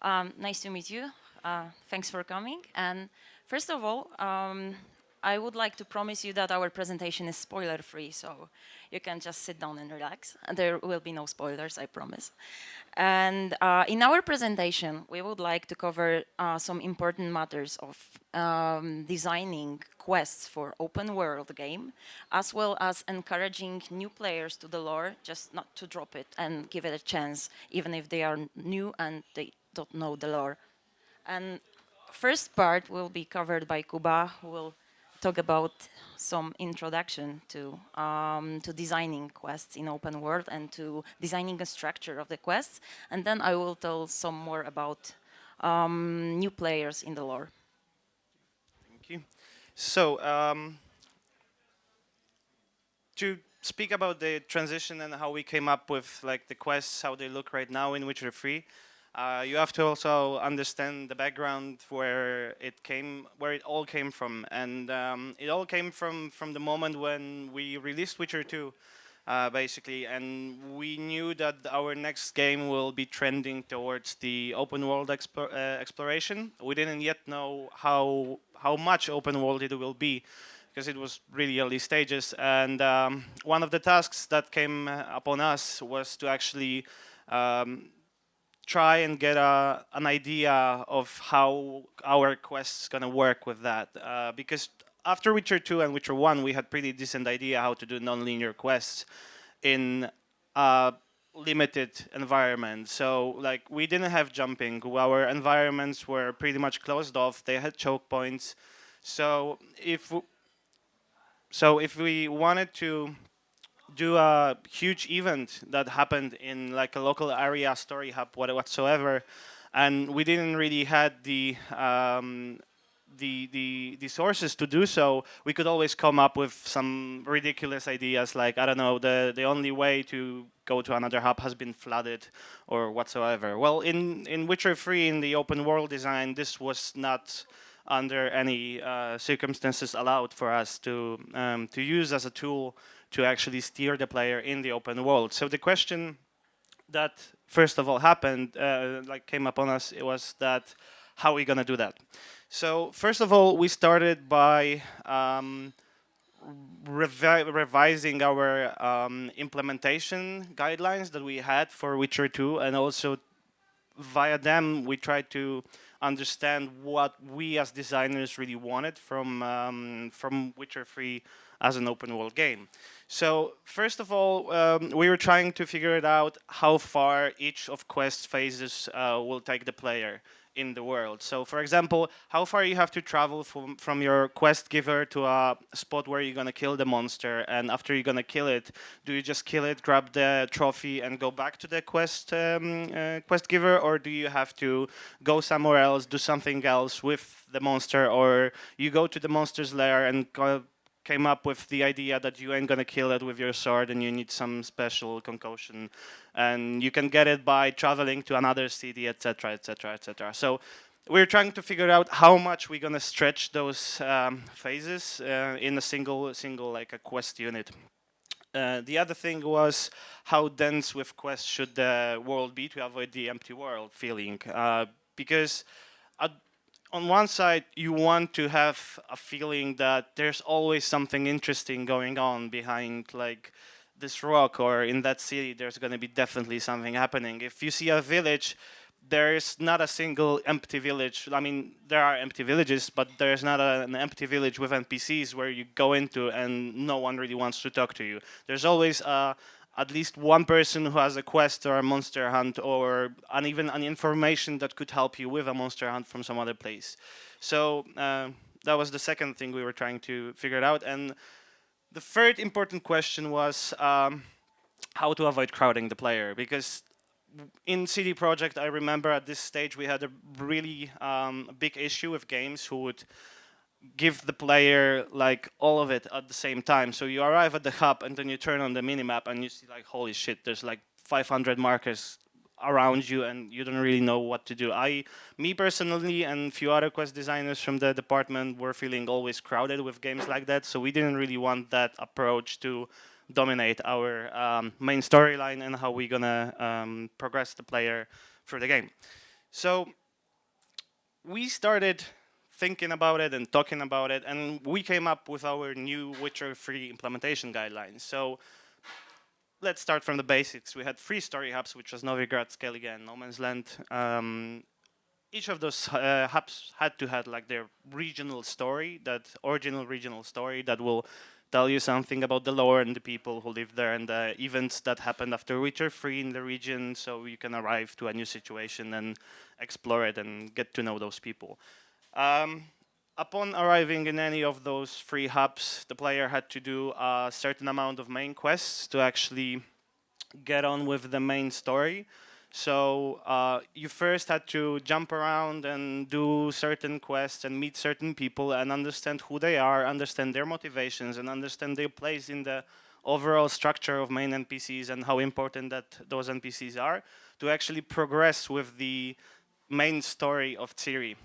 Nice to meet you. Thanks for coming. And first of all, I would like to promise you that our presentation is spoiler-free, so you can just sit down and relax. And there will be no spoilers, I promise. And in our presentation, we would like to cover some important matters of designing quests for open world game, as well as encouraging new players to the lore, just not to drop it and give it a chance, even if they are new and they don't know the lore. And first part will be covered by Kuba, who will talk about some introduction to designing quests in open world and to designing a structure of the quests. And then I will tell some more about new players in the lore. Thank you. So, to speak about the transition and how we came up with like the quests, how they look right now in Witcher 3, you have to also understand the background where it all came from, and it all came from the moment when we released Witcher 2, basically, and we knew that our next game will be trending towards the open world exploration. We didn't yet know how much open world it will be, because it was really early stages. And one of the tasks that came upon us was to actually try and get an idea of how our quest's gonna work with that. Because after Witcher 2 and Witcher 1, we had pretty decent idea how to do non-linear quests in a limited environment. So like we didn't have jumping. Our environments were pretty much closed off. They had choke points. So if we wanted to do a huge event that happened in like a local area story hub whatsoever, and we didn't really had the sources to do so, we could always come up with some ridiculous ideas like, I don't know, the only way to go to another hub has been flooded or whatsoever. Well, in Witcher 3, in the open world design, this was not under any circumstances allowed for us to use as a tool to actually steer the player in the open world. So the question that first of all happened, like came upon us, it was that how are we gonna do that? So first of all, we started by revising our implementation guidelines that we had for Witcher 2, and also via them we tried to understand what we as designers really wanted from Witcher 3 as an open world game. So first of all, we were trying to figure it out how far each of quest phases will take the player in the world. So for example, how far you have to travel from your quest giver to a spot where you're gonna kill the monster, and after you're gonna kill it, do you just kill it, grab the trophy and go back to the quest giver, or do you have to go somewhere else, do something else with the monster, or you go to the monster's lair and came up with the idea that you ain't gonna kill it with your sword and you need some special concoction, and you can get it by traveling to another city, etc., etc., etc. So we're trying to figure out how much we're gonna stretch those phases in a single like a quest unit. The other thing was how dense with quests should the world be to avoid the empty world feeling, because on one side, you want to have a feeling that there's always something interesting going on behind, like this rock, or in that city, there's going to be definitely something happening. If you see a village, there is not a single empty village. I mean, there are empty villages, but there's not an empty village with NPCs where you go into and no one really wants to talk to you. There's always at least one person who has a quest or a monster hunt, or even an information that could help you with a monster hunt from some other place. So that was the second thing we were trying to figure out. And the third important question was how to avoid crowding the player, because in CD Projekt, I remember at this stage we had a really big issue with games who would give the player like all of it at the same time. So you arrive at the hub and then you turn on the minimap and you see like, holy shit, there's like 500 markers around you and you don't really know what to do. Me personally and a few other quest designers from the department were feeling always crowded with games like that, so we didn't really want that approach to dominate our main storyline and how we're gonna progress the player through the game. So we started thinking about it and talking about it, and we came up with our new Witcher 3 implementation guidelines. So let's start from the basics. We had 3 story hubs, which was Novigrad, Skellige, and No Man's Land. Each of those hubs had to have like their regional story, that original regional story that will tell you something about the lore and the people who live there and the events that happened after Witcher 3 in the region, so you can arrive to a new situation and explore it and get to know those people. Upon arriving in any of those 3 hubs, the player had to do a certain amount of main quests to actually get on with the main story. So you first had to jump around and do certain quests and meet certain people and understand who they are, understand their motivations, and understand their place in the overall structure of main NPCs and how important that those NPCs are to actually progress with the main story of Ciri.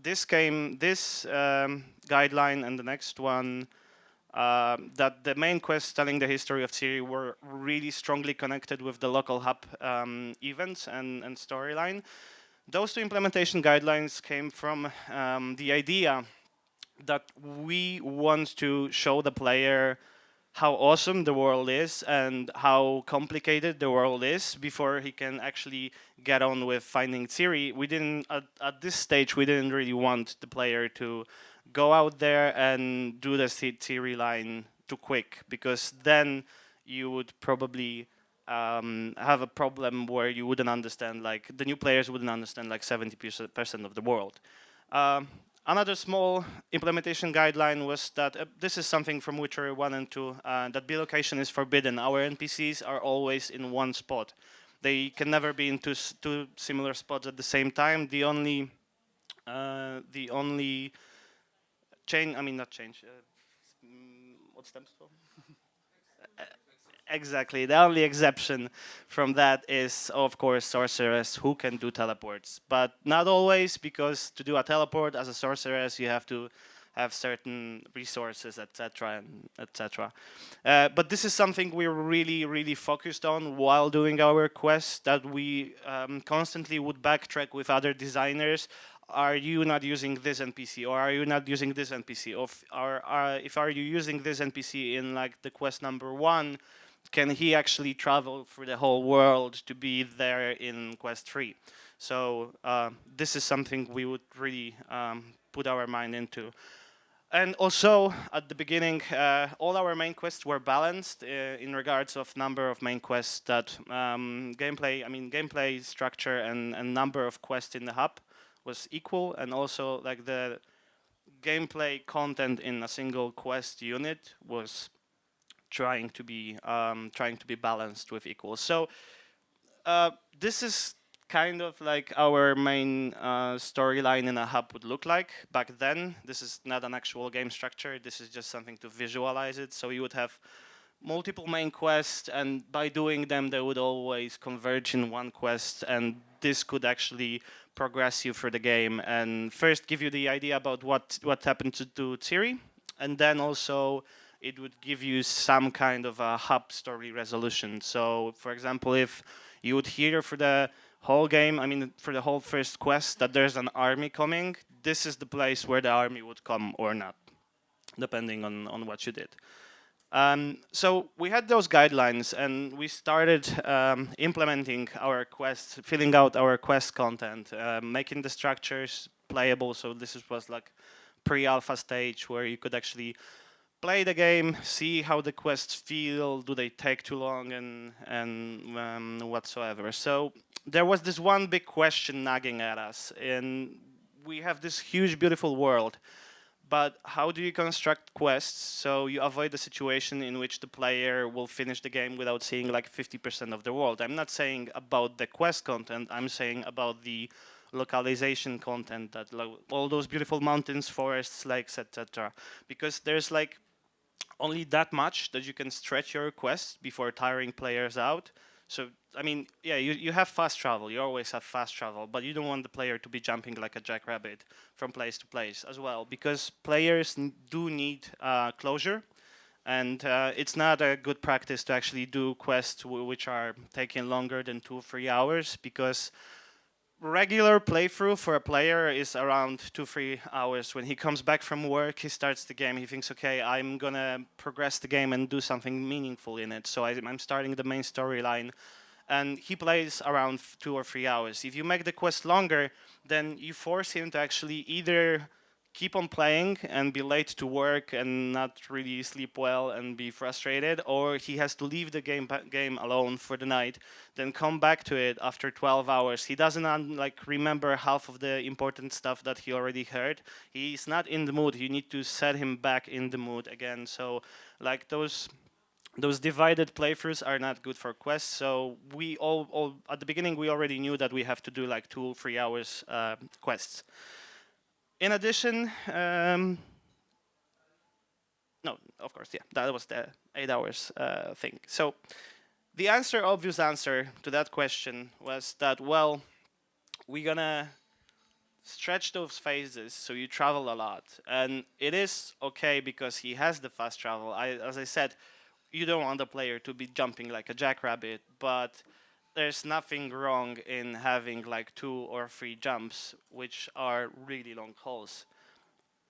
This guideline and the next one, that the main quests telling the history of Ciri were really strongly connected with the local hub events and storyline. Those 2 implementation guidelines came from the idea that we want to show the player how awesome the world is and how complicated the world is before he can actually get on with finding Ciri. We didn't, at this stage, we didn't really want the player to go out there and do the Ciri line too quick, because then you would probably have a problem where you wouldn't understand, like, the new players wouldn't understand like 70% of the world. Another small implementation guideline was that this is something from Witcher 1 and 2, that relocation is forbidden. Our NPCs are always in one spot. They can never be in two similar spots at the same time. The only change, I mean not change, what stands for? Exactly. The only exception from that is, of course, sorceress who can do teleports, but not always, because to do a teleport as a sorceress, you have to have certain resources, etc., and etc. But this is something we're really, really focused on while doing our quests. That we constantly would backtrack with other designers. Are you not using this NPC, or are you not using this NPC? If are you using this NPC in like the quest number 1? Can he actually travel through the whole world to be there in quest 3? So this is something we would really put our mind into. And also, at the beginning, all our main quests were balanced in regards of number of main quests that gameplay structure and number of quests in the hub was equal, and also like the gameplay content in a single quest unit was trying to be balanced with equals. So this is kind of like our main storyline in a hub would look like back then. This is not an actual game structure. This is just something to visualize it. So you would have multiple main quests, and by doing them, they would always converge in one quest, and this could actually progress you through the game and first give you the idea about what happened to Ciri, and then also it would give you some kind of a hub story resolution. So, for example, if you would hear for the whole game, I mean, for the whole first quest, that there's an army coming, this is the place where the army would come or not, depending on what you did. So we had those guidelines, and we started implementing our quests, filling out our quest content, making the structures playable. So this was like pre-alpha stage where you could actually play the game, see how the quests feel, do they take too long, and whatsoever. So there was this one big question nagging at us, and we have this huge, beautiful world, but how do you construct quests so you avoid the situation in which the player will finish the game without seeing like 50% of the world? I'm not saying about the quest content, I'm saying about the localization content, that all those beautiful mountains, forests, lakes, etc. Because there's like only that much that you can stretch your quests before tiring players out. So, I mean, yeah, you have fast travel. You always have fast travel, but you don't want the player to be jumping like a jackrabbit from place to place as well, because players do need closure, and it's not a good practice to actually do quests which are taking longer than 2 or 3 hours, because regular playthrough for a player is around 2-3 hours. When he comes back from work, he starts the game. He thinks, okay, I'm gonna progress the game and do something meaningful in it. So I'm starting the main storyline, and he plays around 2 or 3 hours. If you make the quest longer, then you force him to actually either keep on playing and be late to work and not really sleep well and be frustrated, or he has to leave the game alone for the night, then come back to it after 12 hours. He doesn't like remember half of the important stuff that he already heard. He's not in the mood. You need to set him back in the mood again. So like those divided playthroughs are not good for quests. So we all at the beginning we already knew that we have to do like 2-3 hours quests. In addition, no, of course, yeah, that was the 8 hours thing. So the obvious answer to that question was that, well, we're gonna stretch those phases so you travel a lot. And it is okay because he has the fast travel. As I said, you don't want the player to be jumping like a jackrabbit, but there's nothing wrong in having like 2 or 3 jumps, which are really long hauls.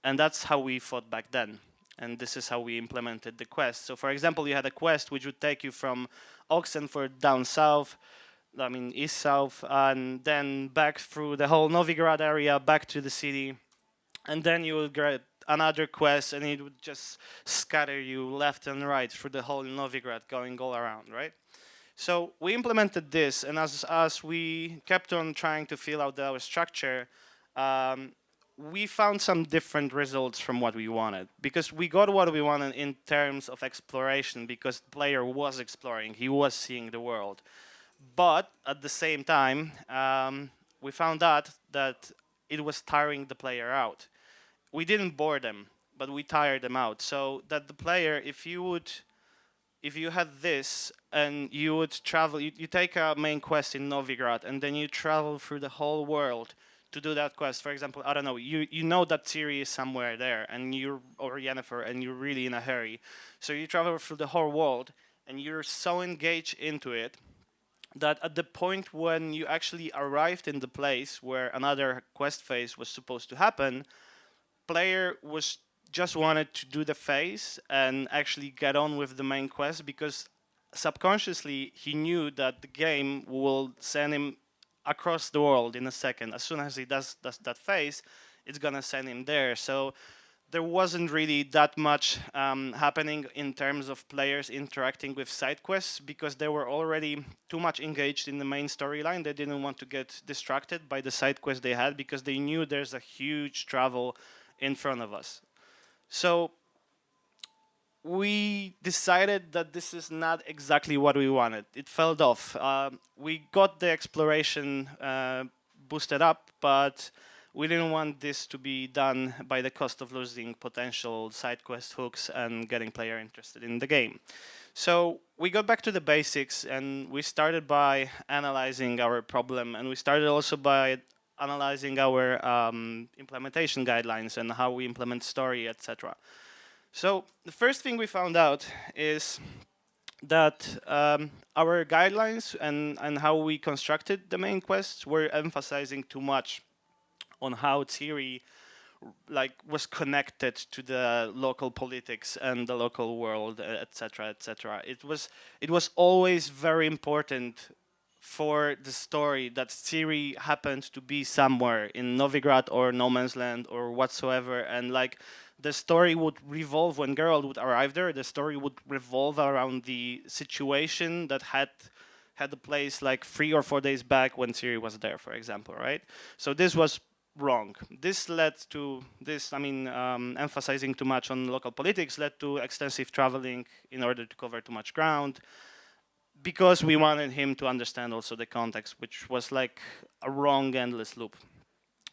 And that's how we thought back then. And this is how we implemented the quest. So for example, you had a quest which would take you from Oxenford down south, I mean east-south, and then back through the whole Novigrad area, back to the city. And then you would get another quest and it would just scatter you left and right through the whole Novigrad, going all around, right? So we implemented this, and as we kept on trying to fill out our structure, we found some different results from what we wanted. Because we got what we wanted in terms of exploration, because the player was exploring, he was seeing the world. But at the same time, we found out that it was tiring the player out. We didn't bore them, but we tired them out. So that the player, if you had this and you would travel, you take a main quest in Novigrad and then you travel through the whole world to do that quest. For example, I don't know, you know that Ciri is somewhere there and or Yennefer, and you're really in a hurry. So you travel through the whole world and you're so engaged into it that at the point when you actually arrived in the place where another quest phase was supposed to happen, player was just wanted to do the phase and actually get on with the main quest, because subconsciously he knew that the game will send him across the world in a second. As soon as he does that phase, it's gonna send him there. So there wasn't really that much happening in terms of players interacting with side quests, because they were already too much engaged in the main storyline. They didn't want to get distracted by the side quests they had, because they knew there's a huge travel in front of us. So we decided that this is not exactly what we wanted. It fell off. We got the exploration boosted up, but we didn't want this to be done by the cost of losing potential side quest hooks and getting player interested in the game. So we got back to the basics, and we started by analyzing our problem, and we started also by analyzing our implementation guidelines and how we implement story, etc. So the first thing we found out is that our guidelines and how we constructed the main quests were emphasizing too much on how Ciri was connected to the local politics and the local world, etc., etc. It was always very important for the story that Ciri happened to be somewhere in Novigrad or No Man's Land or whatsoever, and the story would revolve when Geralt would arrive there. The story would revolve around the situation that had a place 3 or 4 days back when Ciri was there, for example, right? So this was wrong. This led to emphasizing too much on local politics led to extensive traveling in order to cover too much ground, because we wanted him to understand also the context, which was a wrong endless loop.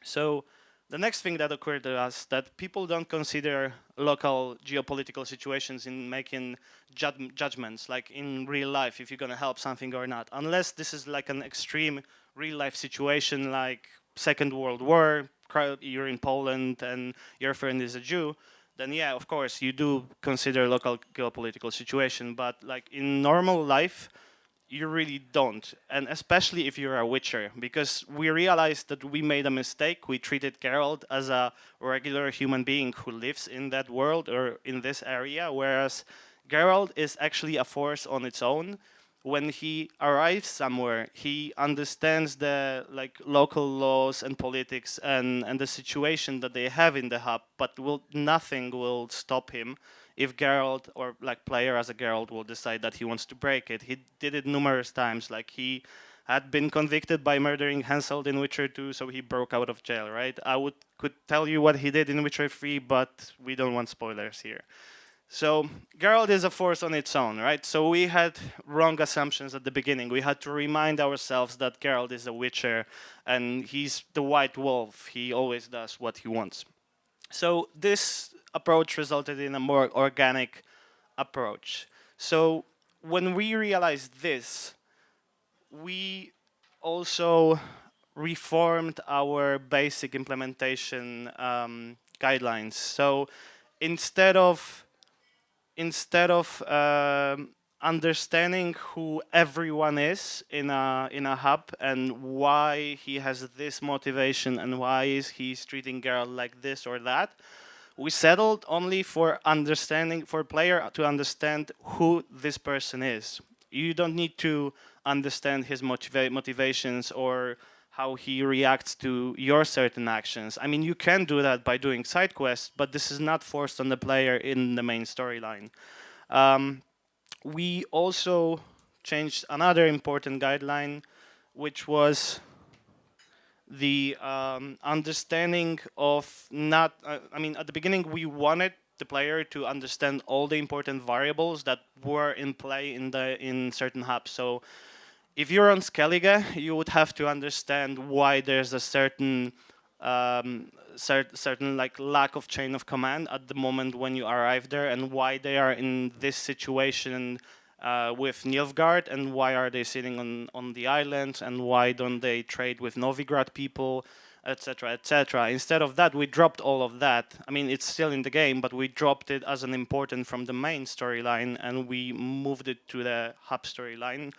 So the next thing that occurred to us, that people don't consider local geopolitical situations in making judgments, like in real life, if you're going to help something or not, unless this is an extreme real life situation, like Second World War, you're in Poland and your friend is a Jew, then yeah, of course, you do consider local geopolitical situation. But in normal life, you really don't, and especially if you're a witcher, because we realized that we made a mistake. We treated Geralt as a regular human being who lives in that world or in this area, whereas Geralt is actually a force on its own. When he arrives somewhere, he understands the like local laws and politics and the situation that they have in the hub, but nothing will stop him if Geralt or like player as a Geralt will decide that he wants to break it. He did it numerous times. Like he had been convicted by murdering Henselt in Witcher 2, so he broke out of jail, right? Could tell you what he did in Witcher 3, but we don't want spoilers here. So Geralt is a force on its own, right? So we had wrong assumptions at the beginning. We had to remind ourselves that Geralt is a witcher and he's the white wolf. He always does what he wants. So this approach resulted in a more organic approach. So when we realized this, we also reformed our basic implementation guidelines. So instead of understanding who everyone is in a hub and why he has this motivation and why is he treating Geralt like this or that, we settled only for player to understand who this person is. You don't need to understand his motivations or how he reacts to your certain actions. I mean, you can do that by doing side quests, but this is not forced on the player in the main storyline. We also changed another important guideline, which was the understanding of not. I mean, at the beginning, we wanted the player to understand all the important variables that were in play in certain hubs. So if you're on Skellige, you would have to understand why there's a certain certain like lack of chain of command at the moment when you arrive there, and why they are in this situation with Nilfgaard, and why are they sitting on the island, and why don't they trade with Novigrad people, etc., etc. Instead of that, we dropped all of that. I mean, it's still in the game, but we dropped it as an important from the main storyline, and we moved it to the hub storyline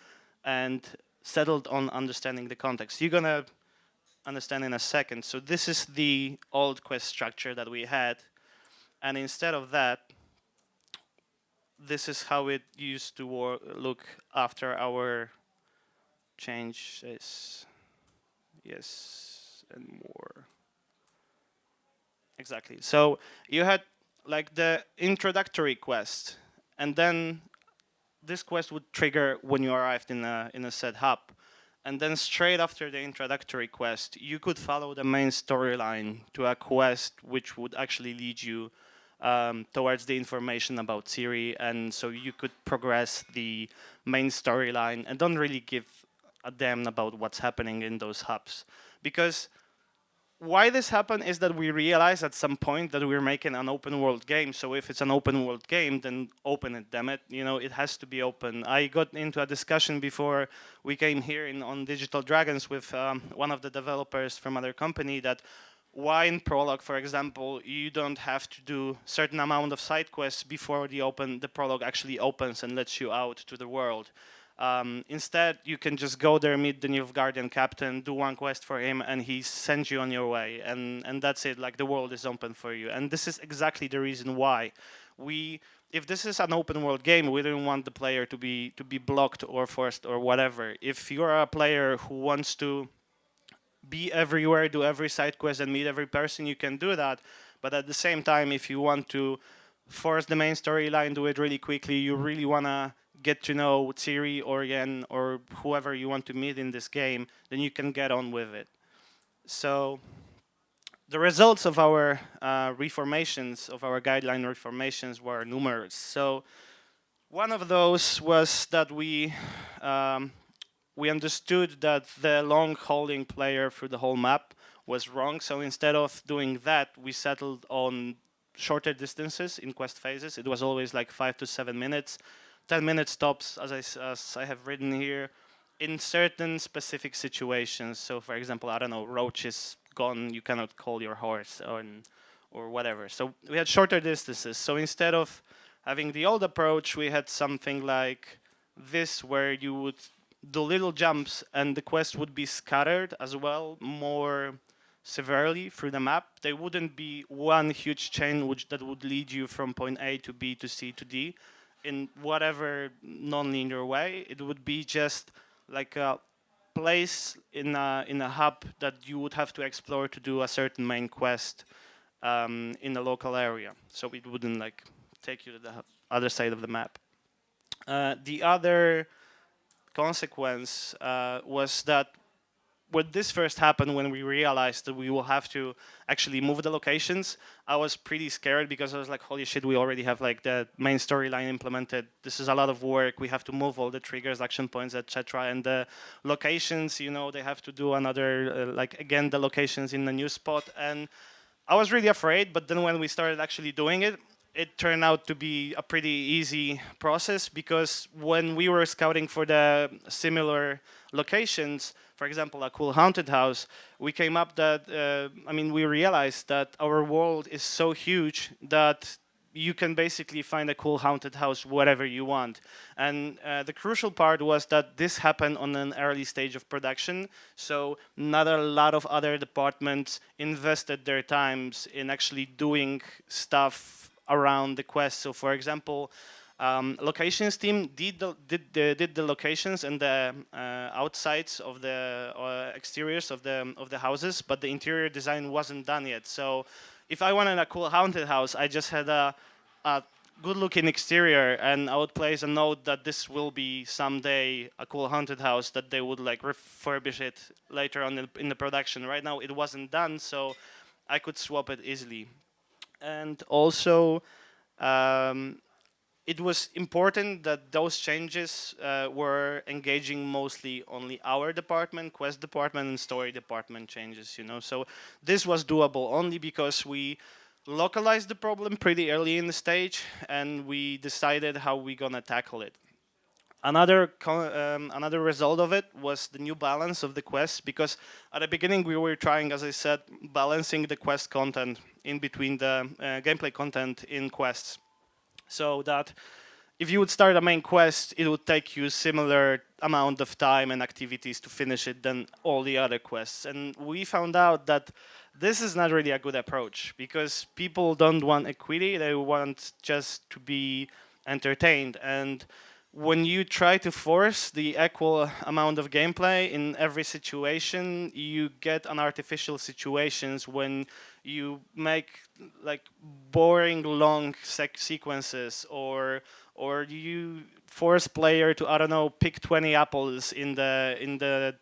and settled on understanding the context. You're gonna understand in a second. So this is the old quest structure that we had, and instead of that, this is how it used to look after our changes. Yes, and more. Exactly. So you had like the introductory quest, and then this quest would trigger when you arrived in a said hub. And then straight after the introductory quest, you could follow the main storyline to a quest which would actually lead you towards the information about Ciri, and so you could progress the main storyline and don't really give a damn about what's happening in those hubs. Because why this happened is that we realized at some point that we're making an open world game. So if it's an open world game, then open it, damn it. You know, it has to be open. I got into a discussion before we came here on Digital Dragons with one of the developers from other company that why in Prologue, for example, you don't have to do certain amount of side quests before the Prologue actually opens and lets you out to the world. Instead, you can just go there, meet the Nilfgaardian captain, do one quest for him, and he sends you on your way. And that's it, like the world is open for you. And this is exactly the reason why. If this is an open world game, we don't want the player to be blocked or forced or whatever. If you're a player who wants to be everywhere, do every side quest, and meet every person, you can do that. But at the same time, if you want to force the main storyline, do it really quickly, you really want to get to know Ciri or Yen or whoever you want to meet in this game, then you can get on with it. So the results of our reformations, of our guideline reformations, were numerous. So one of those was that we understood that the long holding player through the whole map was wrong. So instead of doing that, we settled on shorter distances in quest phases. It was always like 5 to 7 minutes. 10-minute stops, as I have written here, in certain specific situations. So, for example, I don't know, Roach is gone, you cannot call your horse, or whatever. So we had shorter distances. So instead of having the old approach, we had something like this, where you would do little jumps, and the quest would be scattered as well more severely through the map. There wouldn't be one huge chain that would lead you from point A to B to C to D in whatever non-linear way. It would be just like a place in a hub that you would have to explore to do a certain main quest in a local area. So it wouldn't like take you to the other side of the map. The other consequence was that when this first happened, when we realized that we will have to actually move the locations, I was pretty scared because I was like, holy shit, we already have like the main storyline implemented. This is a lot of work. We have to move all the triggers, action points, etc. And the locations, you know, they have to do another, like again, the locations in the new spot. And I was really afraid, but then when we started actually doing it, it turned out to be a pretty easy process because when we were scouting for the similar locations, for example, a cool haunted house, we came up that, we realized that our world is so huge that you can basically find a cool haunted house wherever you want. And the crucial part was that this happened on an early stage of production, so not a lot of other departments invested their times in actually doing stuff around the quest. So for example, locations team did the locations and the outsides of the exteriors of the houses, but the interior design wasn't done yet. So if I wanted a cool haunted house, I just had a good-looking exterior, and I would place a note that this will be someday a cool haunted house that they would like refurbish it later on in the production. Right now, it wasn't done, so I could swap it easily. And also, it was important that those changes were engaging mostly only our department, quest department, and story department changes, you know. So this was doable only because we localized the problem pretty early in the stage, and we decided how we're gonna tackle it. Another result of it was the new balance of the quests, because at the beginning we were trying, as I said, balancing the quest content in between the gameplay content in quests. So that if you would start a main quest, it would take you similar amount of time and activities to finish it than all the other quests. And we found out that this is not really a good approach, because people don't want equity, they want just to be entertained. And when you try to force the equal amount of gameplay in every situation, you get an artificial situations when you make like boring long sequences, or you force player to, I don't know, pick 20 apples in the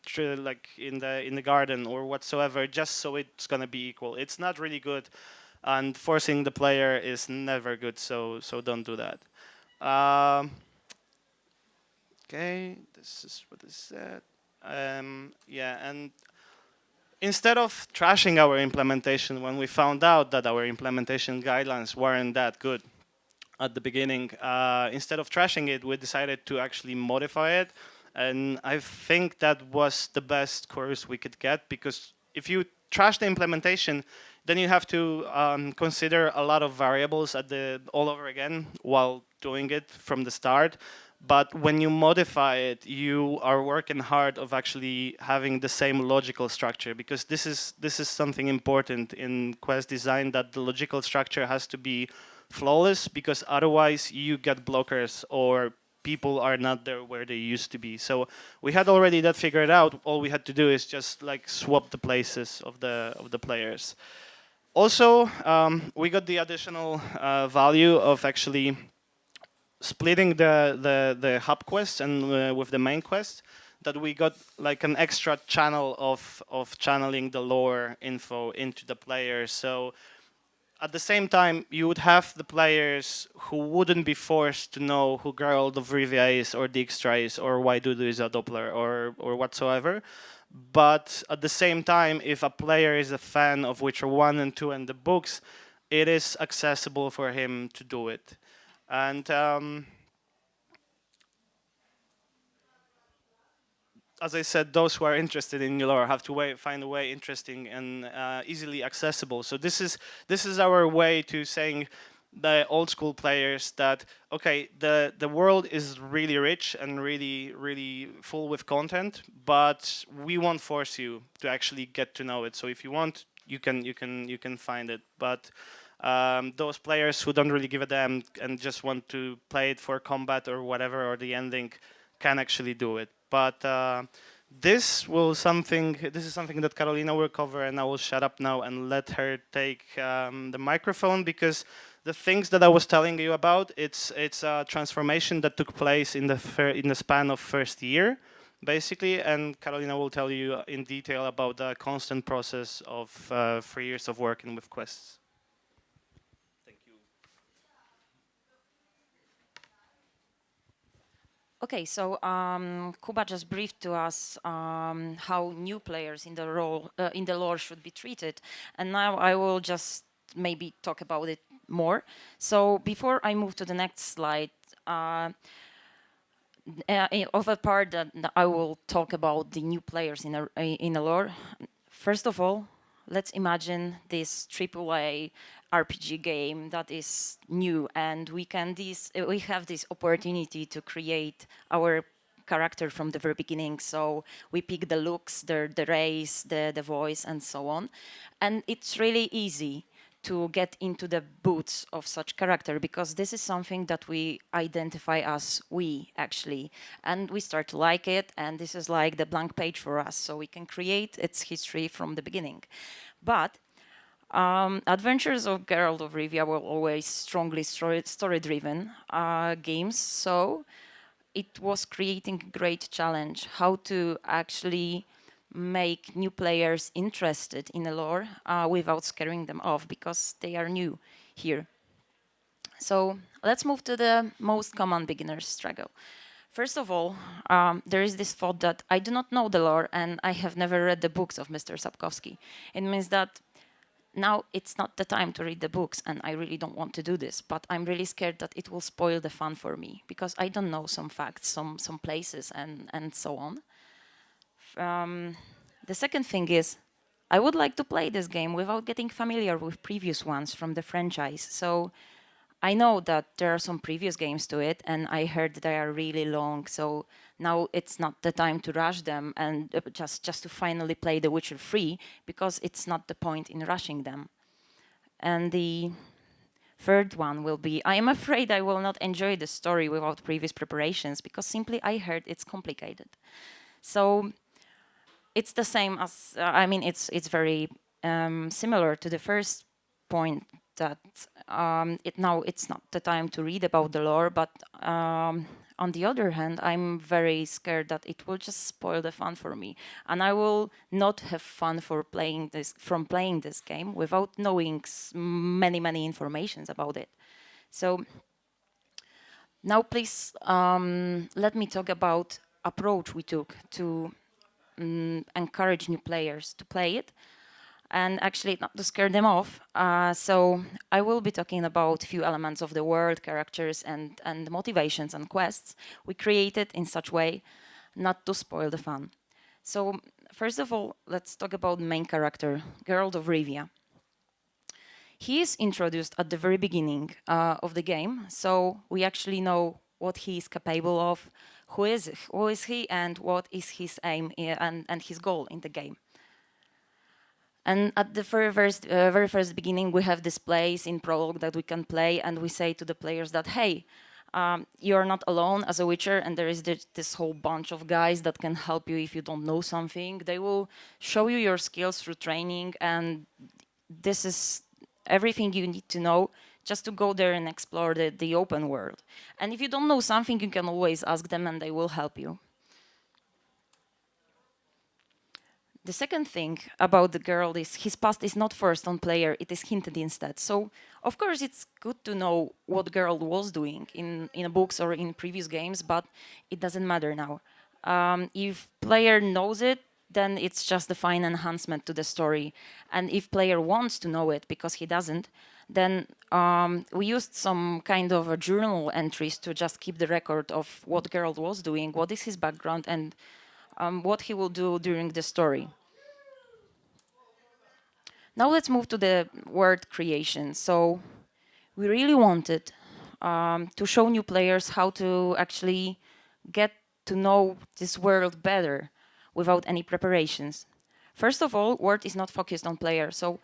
garden or whatsoever, just so it's gonna be equal. It's not really good, and forcing the player is never good. So don't do that. Okay, this is what is said. Yeah, and instead of trashing our implementation when we found out that our implementation guidelines weren't that good at the beginning, instead of trashing it, we decided to actually modify it. And I think that was the best course we could get, because if you trash the implementation, then you have to consider a lot of variables all over again while doing it from the start. But when you modify it, you are working hard of actually having the same logical structure, because this is something important in quest design, that the logical structure has to be flawless, because otherwise you get blockers or people are not there where they used to be. So we had already that figured out. All we had to do is just like swap the places of the players. Also, we got the additional value of actually splitting the hub quests and with the main quest, that we got like an extra channel of channeling the lore info into the players. So at the same time, you would have the players who wouldn't be forced to know who Geralt of Rivia is, or Dijkstra is, or why Dudu is a Doppler, or whatsoever. But at the same time, if a player is a fan of Witcher 1 and 2 and the books, it is accessible for him to do it. And as I said, those who are interested in new lore have to find a way interesting and easily accessible. So this is our way to saying, the old school players that okay, the world is really rich and really full with content, but we won't force you to actually get to know it. So if you want, you can find it. But those players who don't really give a damn and just want to play it for combat or whatever or the ending can actually do it. But this is something that Karolina will cover, and I will shut up now and let her take the microphone, because the things that I was telling you about, it's a transformation that took place in the span of first year, basically, and Karolina will tell you in detail about the constant process of 3 years of working with quests. Thank you. Okay, so Kuba just briefed to us how new players in the lore should be treated, and now I will just maybe talk about it more. So before I move to the next slide, of a part that I will talk about the new players in the lore. First of all, let's imagine this AAA RPG game that is new, and we have this opportunity to create our character from the very beginning. So we pick the looks, the race, the voice, and so on, and it's really easy to get into the boots of such character, because this is something that we identify as we actually, and we start to like it, and this is like the blank page for us, so we can create its history from the beginning. But Adventures of Geralt of Rivia were always strongly story-driven games, so it was creating a great challenge how to actually make new players interested in the lore without scaring them off, because they are new here. So let's move to the most common beginner's struggle. First of all, there is this thought that I do not know the lore and I have never read the books of Mr. Sapkowski. It means that now it's not the time to read the books, and I really don't want to do this, but I'm really scared that it will spoil the fun for me, because I don't know some facts, some places, and so on. The second thing is, I would like to play this game without getting familiar with previous ones from the franchise. So I know that there are some previous games to it, and I heard they are really long. So now it's not the time to rush them and just to finally play The Witcher 3, because it's not the point in rushing them. And the third one will be, I am afraid I will not enjoy the story without previous preparations, because simply I heard it's complicated. So it's the same as, it's very similar to the first point, that now it's not the time to read about the lore, but on the other hand, I'm very scared that it will just spoil the fun for me, and I will not have fun playing this game without knowing many informations about it. So now please let me talk about approach we took to encourage new players to play it, and actually not to scare them off. So I will be talking about a few elements of the world, characters, and motivations and quests we created in such way not to spoil the fun. So first of all, let's talk about the main character, Geralt of Rivia. He is introduced at the very beginning of the game, so we actually know what he is capable of, who is he, and what is his aim and his goal in the game. And at the very first beginning, we have this place in prologue that we can play, and we say to the players that, hey, you are not alone as a Witcher, and there is this whole bunch of guys that can help you if you don't know something. They will show you your skills through training, and this is everything you need to know just to go there and explore the open world. And if you don't know something, you can always ask them and they will help you. The second thing about the Geralt is his past is not first on player, it is hinted instead. So, of course, it's good to know what Geralt was doing in books or in previous games, but it doesn't matter now. If player knows it, then it's just a fine enhancement to the story. And if player wants to know it because he doesn't, then we used some kind of a journal entries to just keep the record of what Geralt was doing, what is his background, and what he will do during the story. Now let's move to the word creation. So we really wanted to show new players how to actually get to know this world better without any preparations. First of all, Word is not focused on player. So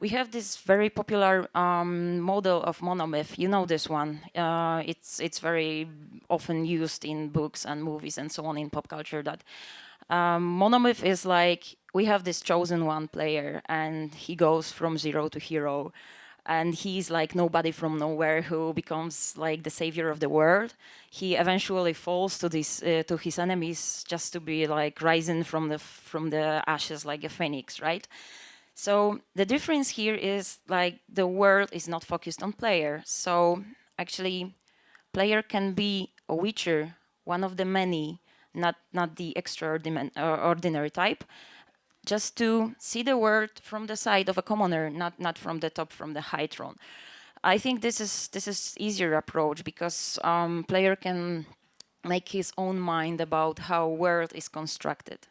we have this very popular model of monomyth. You know this one. It's very often used in books and movies and so on in pop culture. That monomyth is like we have this chosen one player, and he goes from zero to hero, and he's like nobody from nowhere who becomes like the savior of the world. He eventually falls to this to his enemies just to be like rising from the ashes like a phoenix, right? So the difference here is like the world is not focused on player. So actually, player can be a witcher, one of the many, not the extraordinary type, just to see the world from the side of a commoner, not from the top, from the high throne. I think this is easier approach because player can make his own mind about how world is constructed.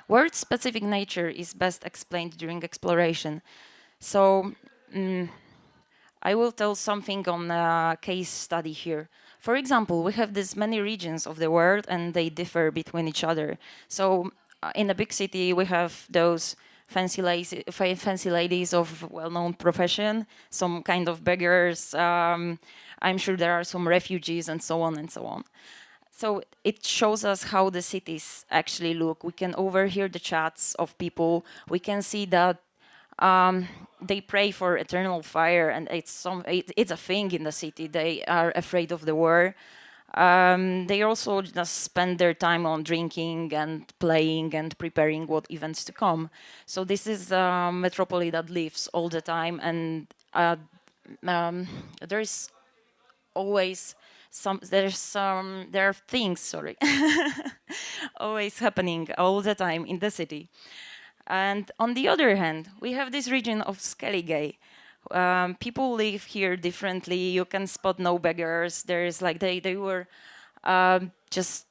World specific nature is best explained during exploration. So I will tell something on a case study here. For example, we have these many regions of the world and they differ between each other. So in a big city, we have those fancy ladies of well-known profession, some kind of beggars. I'm sure there are some refugees and so on and so on. So it shows us how the cities actually look. We can overhear the chats of people. We can see that they pray for eternal fire, and it's a thing in the city. They are afraid of the war. They also just spend their time on drinking and playing and preparing what events to come. So this is a metropolis that lives all the time, and there's always there are things, sorry, always happening all the time in the city. And on the other hand, we have this region of Skellige. People live here differently. You can spot no beggars. There's like they were just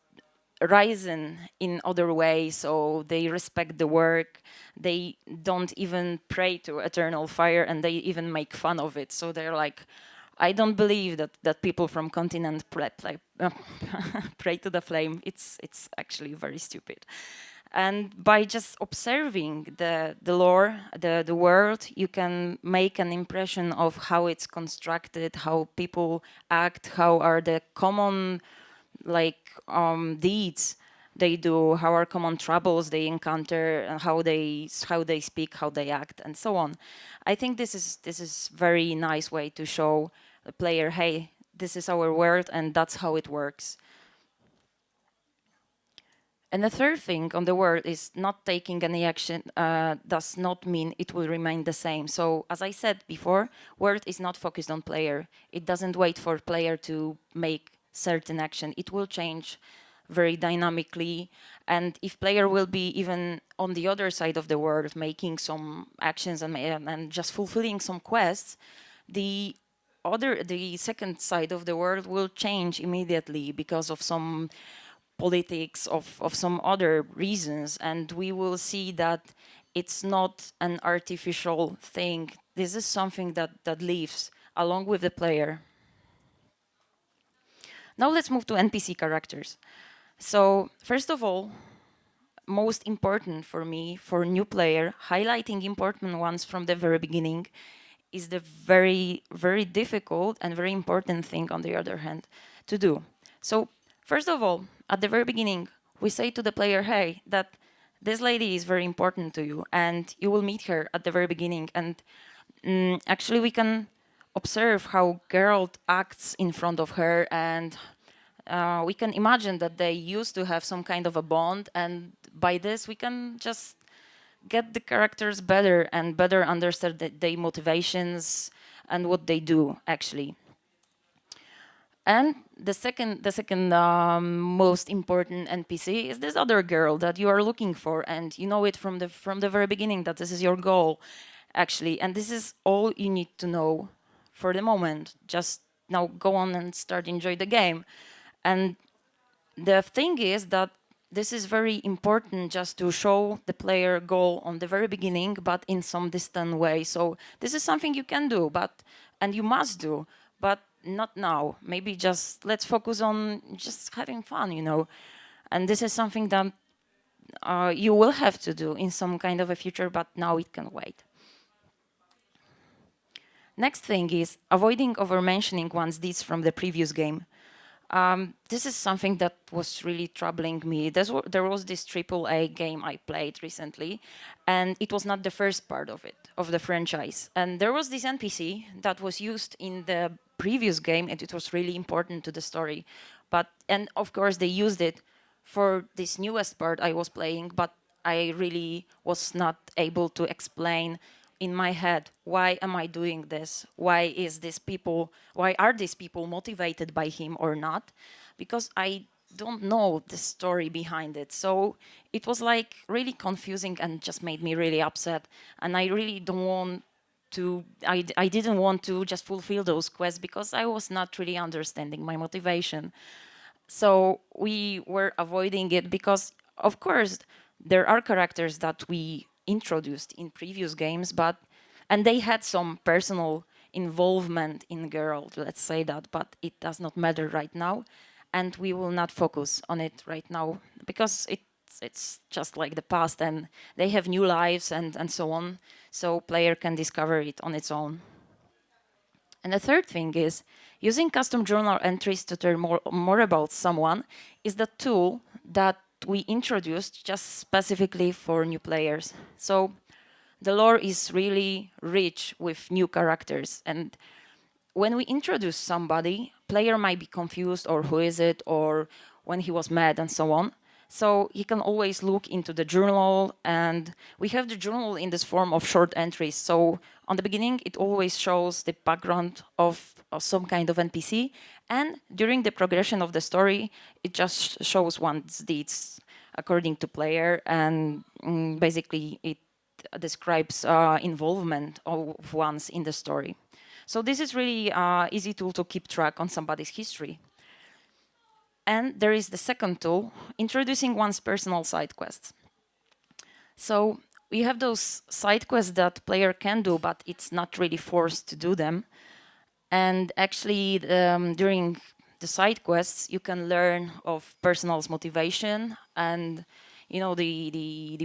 rising in other ways, so they respect the work. They don't even pray to eternal fire, and they even make fun of it. So they're like, I don't believe that people from continent pray to the flame. It's actually very stupid. And by just observing the lore, the world, you can make an impression of how it's constructed, how people act, how are the common deeds they do, how are common troubles they encounter, and how they speak, how they act, and so on. I think this is very nice way to show the player, hey, this is our world, and that's how it works. And the third thing on the world is not taking any action does not mean it will remain the same. So as I said before, world is not focused on player. It doesn't wait for player to make certain action. It will change very dynamically. And if player will be even on the other side of the world, making some actions and just fulfilling some quests, the second side of the world will change immediately because of some politics, of some other reasons, and we will see that it's not an artificial thing. This is something that lives along with the player. Now let's move to NPC characters. So first of all, most important for me, for new player, highlighting important ones from the very beginning is the very, very difficult and very important thing, on the other hand, to do. So first of all, at the very beginning, we say to the player, hey, that this lady is very important to you, and you will meet her at the very beginning. And actually, we can observe how Geralt acts in front of her, and we can imagine that they used to have some kind of a bond, and by this, we can just get the characters better and better understand their motivations and what they do, actually. And the second most important NPC is this other girl that you are looking for, and you know it from the very beginning that this is your goal, actually. And this is all you need to know for the moment. Just now go on and start enjoy the game. And the thing is that this is very important just to show the player goal on the very beginning, but in some distant way. So this is something you can do, and you must do, but not now. Maybe just let's focus on just having fun, you know. And this is something that you will have to do in some kind of a future, but now it can wait. Next thing is avoiding over-mentioning one's deeds from the previous game. This is something that was really troubling me. There was this AAA game I played recently, and it was not the first part of it, of the franchise. And there was this NPC that was used in the previous game, and it was really important to the story. And of course, they used it for this newest part I was playing, but I really was not able to explain in my head, why am I doing this? Why are these people motivated by him or not? Because I don't know the story behind it. So it was like really confusing and just made me really upset. And I really don't want to, I didn't want to just fulfill those quests because I was not really understanding my motivation. So we were avoiding it because, of course, there are characters that we introduced in previous games, and they had some personal involvement in Geralt, let's say that, but it does not matter right now, and we will not focus on it right now because it's just like the past, and they have new lives and so on, so player can discover it on its own. And the third thing is using custom journal entries to learn more about someone is the tool that we introduced just specifically for new players. So the lore is really rich with new characters, and when we introduce somebody, player might be confused or who is it or when he was mad and so on. So he can always look into the journal, and we have the journal in this form of short entries. So on the beginning, it always shows the background of some kind of NPC, and during the progression of the story, it just shows one's deeds according to player, and basically it describes involvement of one's in the story. So this is really easy tool to keep track on somebody's history. And there is the second tool, introducing one's personal side quests. So we have those side quests that player can do, but it's not really forced to do them. And actually, during the side quests, you can learn of personal's motivation and the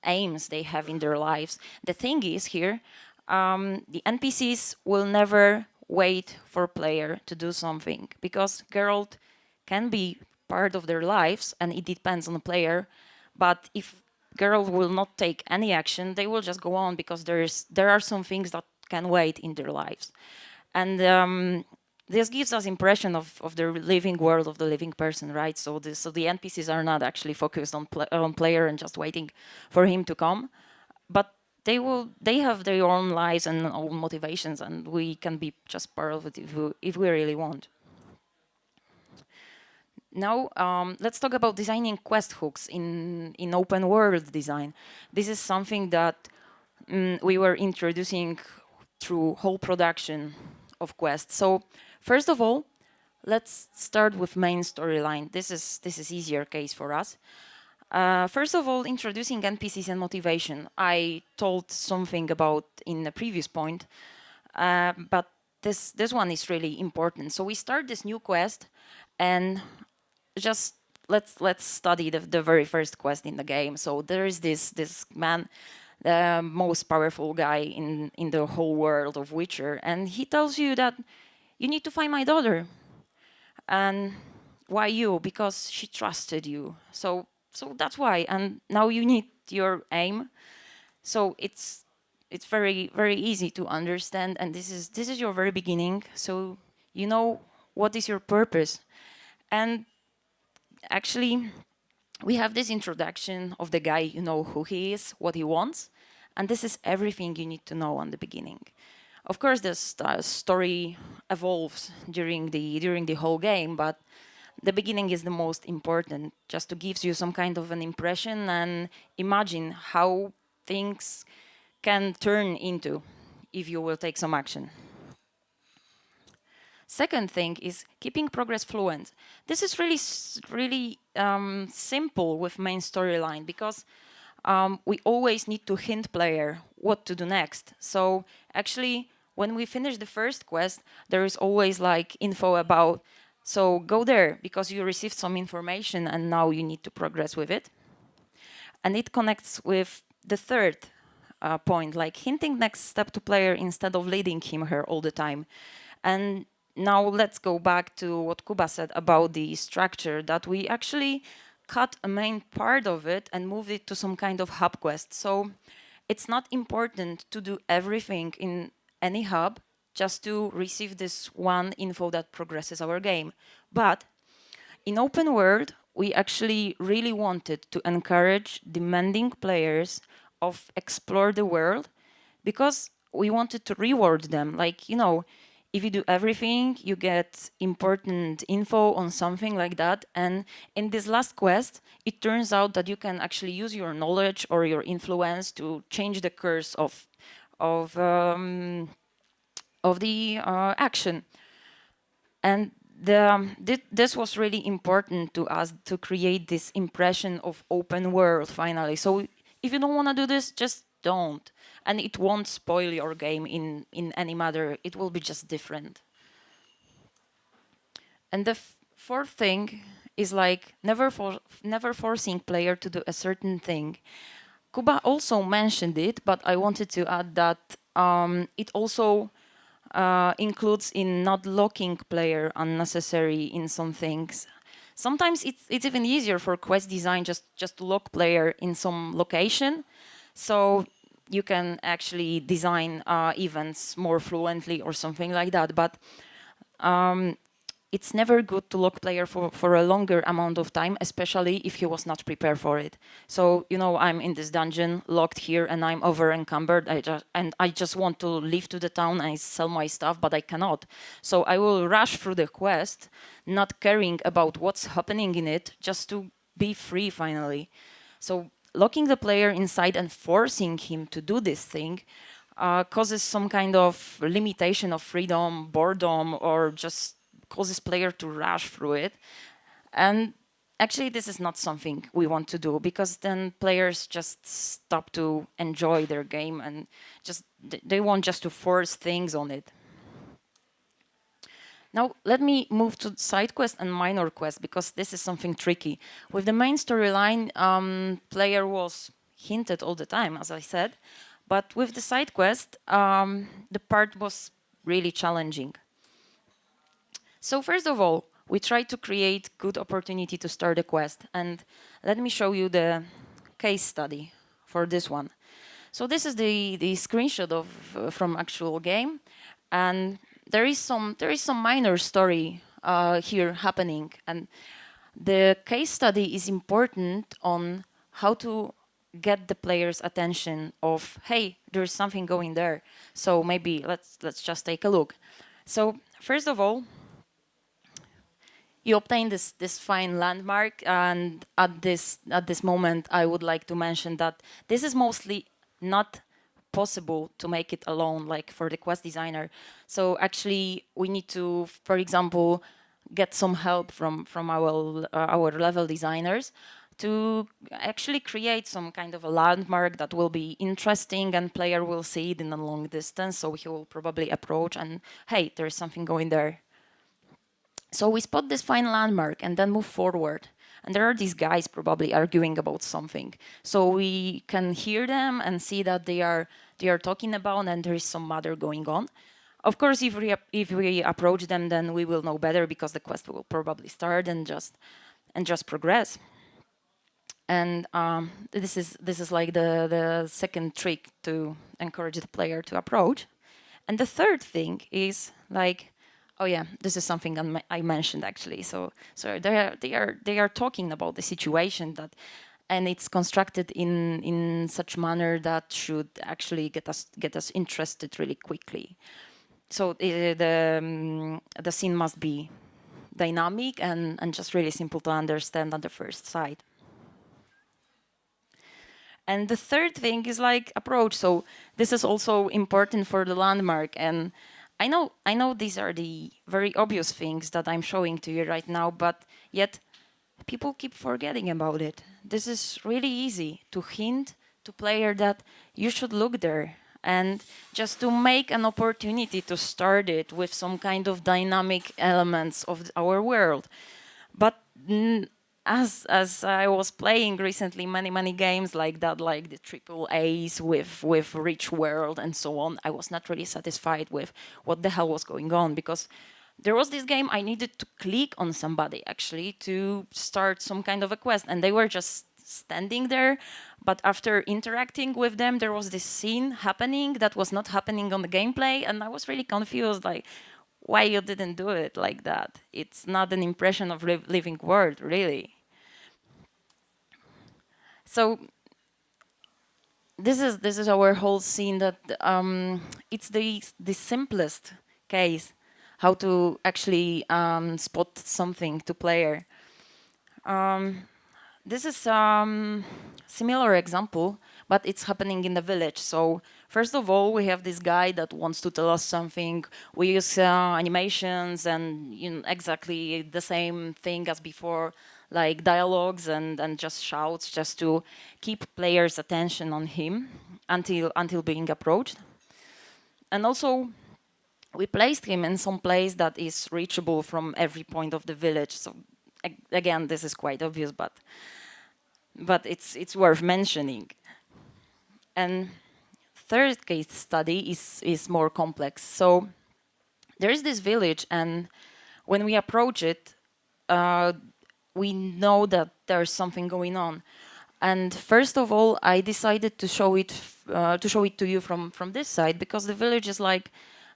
aims they have in their lives. The thing is here, the NPCs will never wait for player to do something because Geralt can be part of their lives and it depends on the player. But if Geralt will not take any action, they will just go on because there are some things that can wait in their lives. And this gives us impression of the living world of the living person, right? So the NPCs are not actually focused on player and just waiting for him to come, but they have their own lives and own motivations, and we can be just part of it if we really want. Now, let's talk about designing quest hooks in open world design. This is something that we were introducing through whole production of quests. So first of all, let's start with main storyline. This is easier case for us. First of all, introducing NPCs and motivation. I told something about in the previous point, but this one is really important. So we start this new quest, and just let's study the very first quest in the game. So there is this man, the most powerful guy in the whole world of Witcher, and he tells you that you need to find my daughter. And why you? Because she trusted you. So that's why. And now you need your aim. So it's very very easy to understand. And this is your very beginning. So you know what is your purpose. And actually, we have this introduction of the guy. You know who he is, what he wants, and this is everything you need to know on the beginning. Of course, the story evolves during the whole game, but the beginning is the most important, just to give you some kind of an impression and imagine how things can turn into if you will take some action. Second thing is keeping progress fluent. This is really simple with main storyline because we always need to hint player what to do next. So actually, when we finish the first quest, there is always like info about, so go there because you received some information and now you need to progress with it. And it connects with the third point, like hinting next step to player instead of leading him her all the time. And now let's go back to what Kuba said about the structure, that we actually cut a main part of it and moved it to some kind of hub quest. So it's not important to do everything in any hub just to receive this one info that progresses our game. But in open world, we actually really wanted to encourage demanding players of explore the world because we wanted to reward them. Like, you know, if you do everything, you get important info on something like that. And in this last quest, it turns out that you can actually use your knowledge or your influence to change the course of the action. And this was really important to us to create this impression of open world finally. So if you don't want to do this, just don't. And it won't spoil your game in any matter. It will be just different. And the fourth thing is like never forcing player to do a certain thing. Kuba also mentioned it, but I wanted to add that it also includes in not locking player unnecessary in some things. Sometimes it's even easier for quest design just to lock player in some location, so you can actually design events more fluently or something like that. But it's never good to lock player for a longer amount of time, especially if he was not prepared for it. So, you know, I'm in this dungeon, locked here, and I'm over encumbered. I just want to leave to the town and sell my stuff, but I cannot. So I will rush through the quest, not caring about what's happening in it, just to be free finally. So locking the player inside and forcing him to do this thing causes some kind of limitation of freedom, boredom, or just causes player to rush through it. And actually this is not something we want to do, because then players just stop to enjoy their game and just they want just to force things on it. Now let me move to side quest and minor quest, because this is something tricky. With the main storyline, player was hinted all the time, as I said, but with the side quest, the part was really challenging. So first of all, we try to create good opportunity to start a quest. And let me show you the case study for this one. So this is the screenshot of from actual game. And there is some minor story here happening. And the case study is important on how to get the player's attention of, hey, there's something going there. So maybe let's just take a look. So first of all, you obtain this fine landmark, and at this moment, I would like to mention that this is mostly not possible to make it alone, like for the quest designer. So actually, we need to, for example, get some help from our level designers to actually create some kind of a landmark that will be interesting, and player will see it in a long distance. So he will probably approach and, hey, there's something going there. So we spot this fine landmark and then move forward. And there are these guys probably arguing about something. So we can hear them and see that they are talking about, and there is some matter going on. Of course, if we approach them, then we will know better, because the quest will probably start and just progress. And this is like the second trick to encourage the player to approach. And the third thing is like, oh yeah, this is something I mentioned actually. So they are talking about the situation that, and it's constructed in such manner that should actually get us interested really quickly. So the scene must be dynamic and just really simple to understand on the first sight. And the third thing is like approach. So this is also important for the landmark, and I know these are the very obvious things that I'm showing to you right now, but yet people keep forgetting about it. This is really easy to hint to player that you should look there, and just to make an opportunity to start it with some kind of dynamic elements of our world. But as I was playing recently many games like that, like the triple A's with rich world and so on, I was not really satisfied with what the hell was going on, because there was this game I needed to click on somebody actually to start some kind of a quest, and they were just standing there, but after interacting with them there was this scene happening that was not happening on the gameplay, and I was really confused, like, why you didn't do it like that? It's not an impression of living world, really. So this is our whole scene, that it's the simplest case how to actually spot something to player. This is similar example, but it's happening in the village. So first of all, we have this guy that wants to tell us something. We use animations and exactly the same thing as before, like dialogues and just shouts, just to keep players' attention on him until being approached. And also, we placed him in some place that is reachable from every point of the village. So again, this is quite obvious, but it's worth mentioning. And third case study is more complex. So there is this village, and when we approach it, we know that there's something going on. And first of all, I decided to show it to you from this side, because the village is like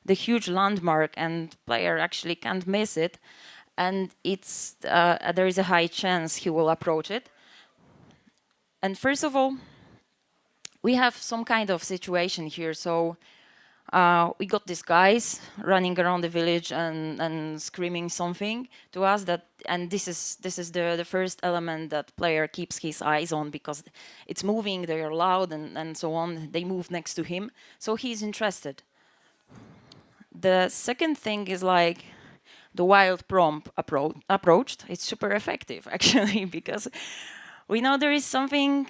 the huge landmark, and player actually can't miss it. And it's there is a high chance he will approach it. And first of all, we have some kind of situation here. So we got these guys running around the village and screaming something to us, that, and this is the first element that player keeps his eyes on, because it's moving, they are loud and so on. They move next to him, so he's interested. The second thing is like the wild prompt approached. It's super effective actually, because we know there is something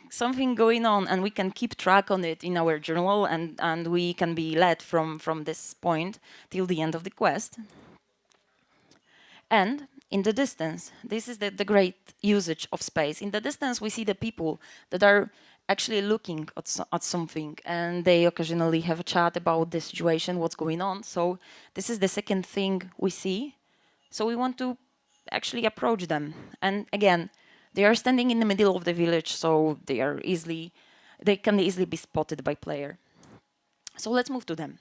going on, and we can keep track on it in our journal, and we can be led from this point till the end of the quest. And in the distance, this is the great usage of space. In the distance, we see the people that are actually looking at something, and they occasionally have a chat about the situation, what's going on. So this is the second thing we see. So we want to actually approach them. And again, they are standing in the middle of the village, so they can easily be spotted by player. So let's move to them.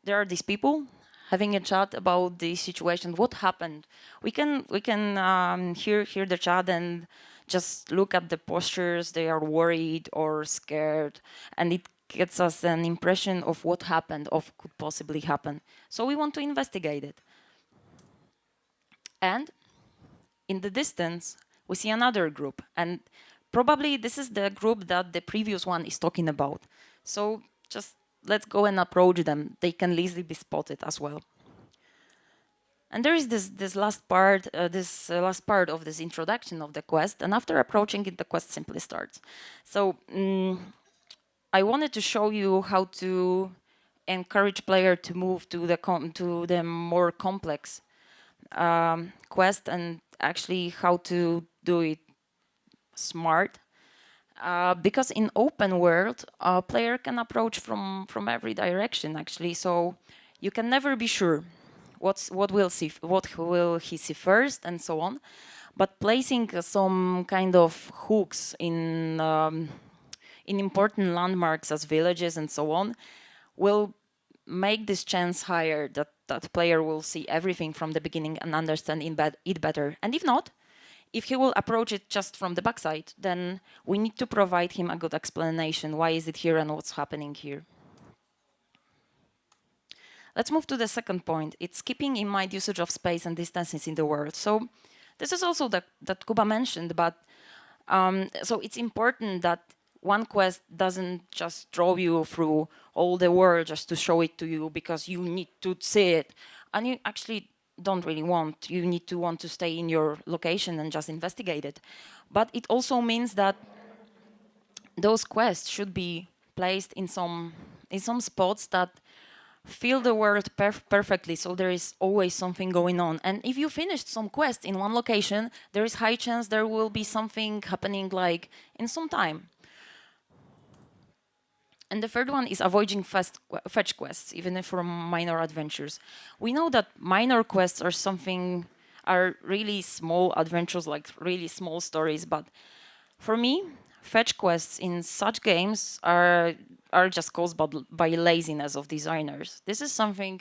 There are these people having a chat about the situation, what happened. We can hear the chat and just look at the postures. They are worried or scared, and it gets us an impression of what happened, of could possibly happen. So we want to investigate it. And in the distance, we see another group, and probably this is the group that the previous one is talking about. So just let's go and approach them. They can easily be spotted as well. And there is this last part of this introduction of the quest, and after approaching it, the quest simply starts. So I wanted to show you how to encourage player to move to the more complex quest, and actually how to do it smart. Because in open world, a player can approach from every direction actually, so you can never be sure what will he see first and so on. But placing some kind of hooks in important landmarks as villages and so on will make this chance higher that player will see everything from the beginning and understand it better. And if not, if he will approach it just from the backside, then we need to provide him a good explanation. Why is it here and what's happening here? Let's move to the second point. It's keeping in mind usage of space and distances in the world. So this is also that Kuba mentioned, but so it's important that one quest doesn't just draw you through all the world just to show it to you because you need to see it, and you actually don't really want. You need to want to stay in your location and just investigate it. But it also means that those quests should be placed in some spots that fill the world perfectly, so there is always something going on. And if you finished some quest in one location, there is high chance there will be something happening like in some time. And the third one is avoiding fetch quests, even if for minor adventures. We know that minor quests are really small adventures, like really small stories, but for me, fetch quests in such games are just caused by laziness of designers. This is something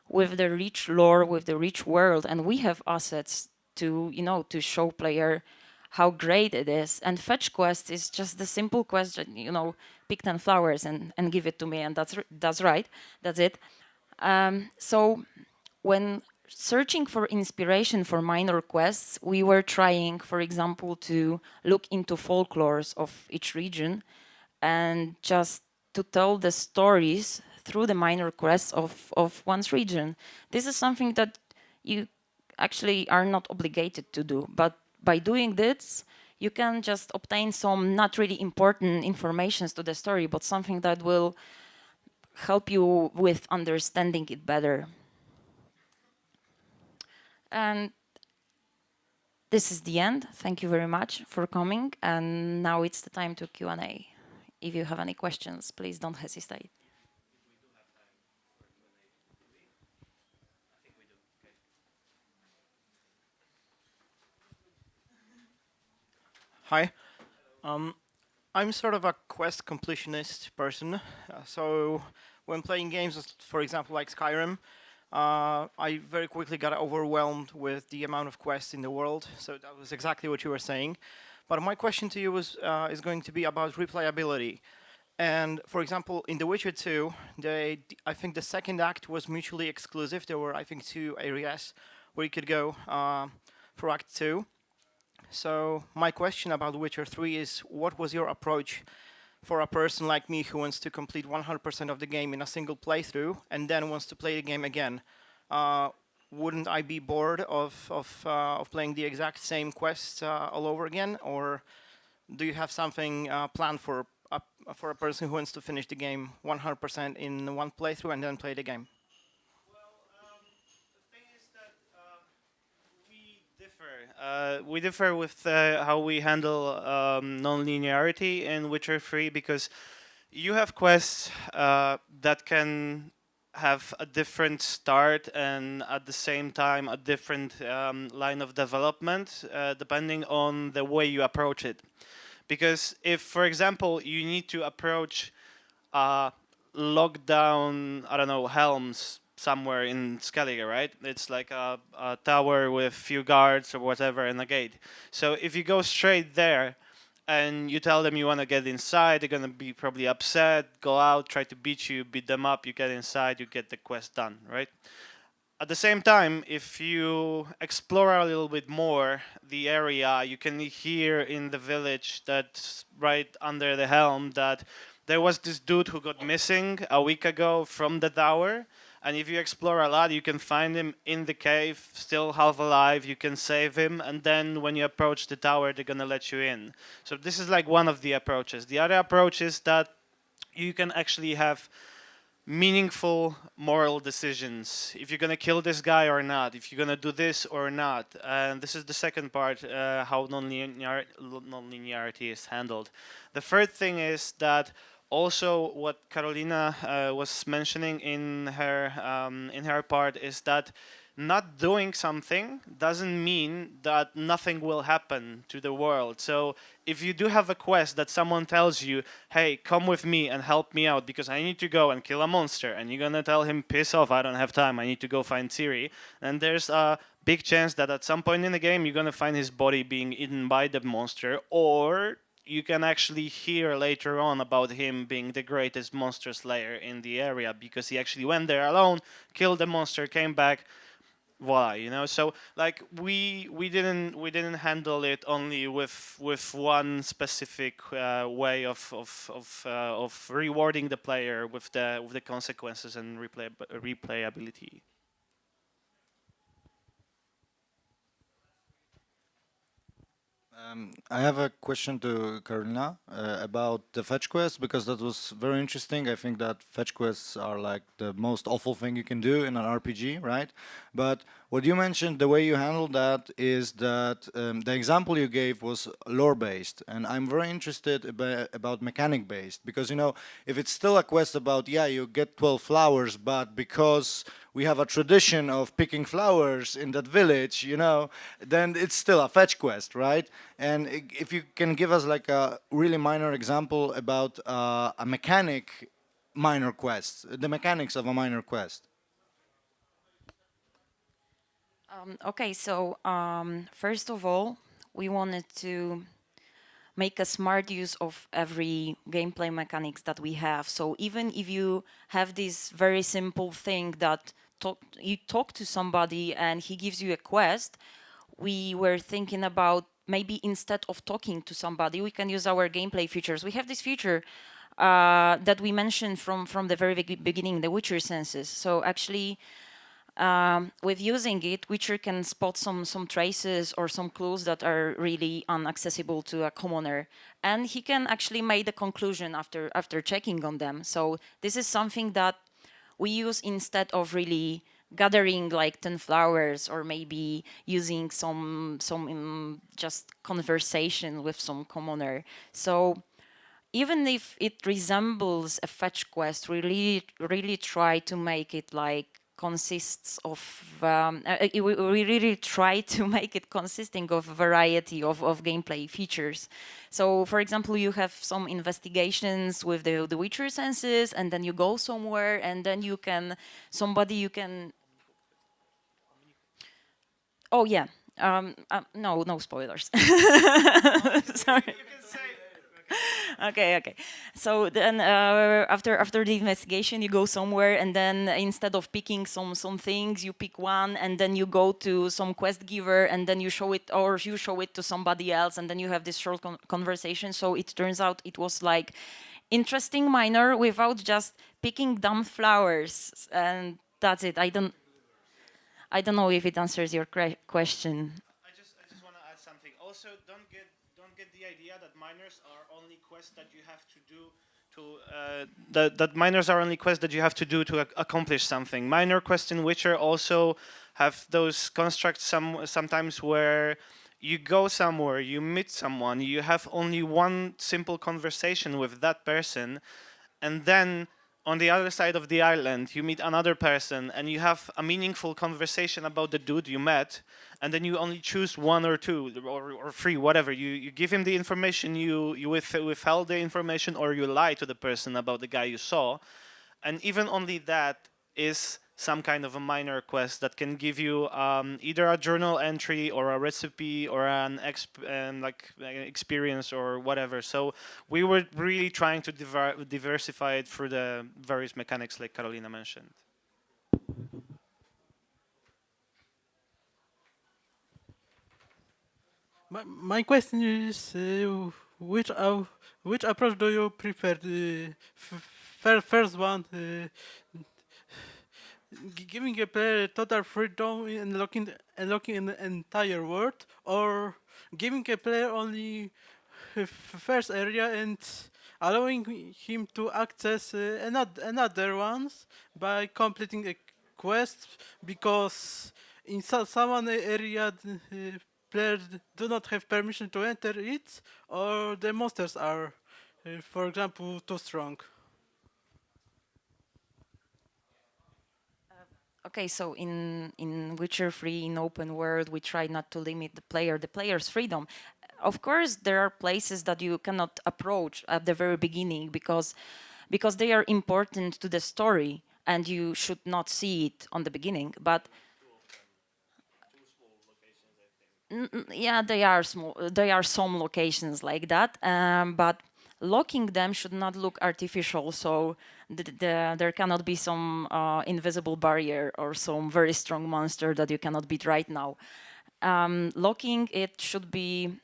with the rich lore, with the rich world, and we have assets to, to show player how great it is. And fetch quest is just the simple question, pick 10 flowers and give it to me, and that's right, that's it. So when searching for inspiration for minor quests, we were trying, for example, to look into folklores of each region and just to tell the stories through the minor quests of one's region. This is something that you actually are not obligated to do, but by doing this, you can just obtain some not really important informations to the story, but something that will help you with understanding it better. And this is the end. Thank you very much for coming. And now it's the time to Q&A. If you have any questions, please don't hesitate. Hi. I'm sort of a quest completionist person. So when playing games, for example, like Skyrim, I very quickly got overwhelmed with the amount of quests in the world. So that was exactly what you were saying. But my question to you is going to be about replayability. And for example, in The Witcher 2, I think the second act was mutually exclusive. There were, I think, 2 areas where you could go for Act 2. So my question about Witcher 3 is, what was your approach for a person like me who wants to complete 100% of the game in a single playthrough and then wants to play the game again? Wouldn't I be bored of playing the exact same quests all over again? Or do you have something planned for a person who wants to finish the game 100% in one playthrough and then play the game? We differ with how we handle non-linearity in Witcher 3 because you have quests that can have a different start and at the same time a different line of development depending on the way you approach it. Because if, for example, you need to approach lockdown, I don't know, Helms somewhere in Skellige, right? It's like a tower with few guards or whatever and a gate. So if you go straight there and you tell them you want to get inside, they're going to be probably upset, go out, try to beat you, beat them up, you get inside, you get the quest done, right? At the same time, if you explore a little bit more the area, you can hear in the village that's right under the helm that there was this dude who got missing a week ago from the tower. And if you explore a lot, you can find him in the cave, still half alive. You can save him. And then when you approach the tower, they're going to let you in. So this is like one of the approaches. The other approach is that you can actually have meaningful moral decisions. If you're going to kill this guy or not. If you're going to do this or not. And this is the second part, how non-linearity is handled. The third thing is that also, what Karolina was mentioning in her part is that not doing something doesn't mean that nothing will happen to the world. So if you do have a quest that someone tells you, hey, come with me and help me out because I need to go and kill a monster, and you're gonna tell him, piss off, I don't have time, I need to go find Ciri, and there's a big chance that at some point in the game you're gonna find his body being eaten by the monster, or you can actually hear later on about him being the greatest monster slayer in the area because he actually went there alone, killed the monster, came back, voila, you know. So like we didn't handle it only with one specific way of rewarding the player with the consequences and replayability. I have a question to Karolina about the fetch quest, because that was very interesting. I think that fetch quests are like the most awful thing you can do in an RPG, right? But what you mentioned, the way you handled that is that the example you gave was lore based, and I'm very interested about mechanic based, because you know, if it's still a quest about, yeah, you get 12 flowers, but because we have a tradition of picking flowers in that village, you know, then it's still a fetch quest, right? And if you can give us like a really minor example about a mechanic minor quest, the mechanics of a minor quest. Okay, so first of all, we wanted to make a smart use of every gameplay mechanics that we have. So even if you have this very simple thing that you talk to somebody and he gives you a quest, we were thinking about maybe instead of talking to somebody, we can use our gameplay features. We have this feature that we mentioned from the very beginning, the Witcher senses. So actually, with using it, Witcher can spot some traces or some clues that are really inaccessible to a commoner, and he can actually make the conclusion after checking on them. So this is something that we use instead of really gathering like 10 flowers or maybe using some just conversation with some commoner. So even if it resembles a fetch quest, we really try to make it like consists of we really try to make it consisting of a variety of gameplay features. So for example, you have some investigations with the Witcher senses, and then you go somewhere, and then you can oh yeah, no spoilers. Sorry. Okay. So then after the investigation, you go somewhere, and then instead of picking some things, you pick one, and then you go to some quest giver, and then you show it to somebody else, and then you have this short conversation. So it turns out it was like interesting minor without just picking dumb flowers, and that's it. I don't know if it answers your question. I just want to add something. Also, don't get the idea that minors are only quests that you have to do that minors are only quests that you have to do to accomplish something. Minor quests in Witcher also have those constructs sometimes where you go somewhere, you meet someone, you have only one simple conversation with that person, and then on the other side of the island, you meet another person and you have a meaningful conversation about the dude you met, and then you only choose one or two or three, whatever. You give him the information, you withheld the information, or you lie to the person about the guy you saw. And even only that is some kind of a minor quest that can give you either a journal entry or a recipe or an experience or whatever. So we were really trying to diversify it through the various mechanics like Karolina mentioned. My question is, which approach do you prefer? The first one, giving a player total freedom in unlocking an entire world, or giving a player only first area and allowing him to access another ones by completing a quest, because in some area players do not have permission to enter it, or the monsters are, for example, too strong. Okay, so in Witcher 3, in open world, we try not to limit the player's freedom. Of course, there are places that you cannot approach at the very beginning because they are important to the story, and you should not see it on the beginning. But yeah, they are small. There are some locations like that, but locking them should not look artificial. So There cannot be some invisible barrier or some very strong monster that you cannot beat right now. Locking it should be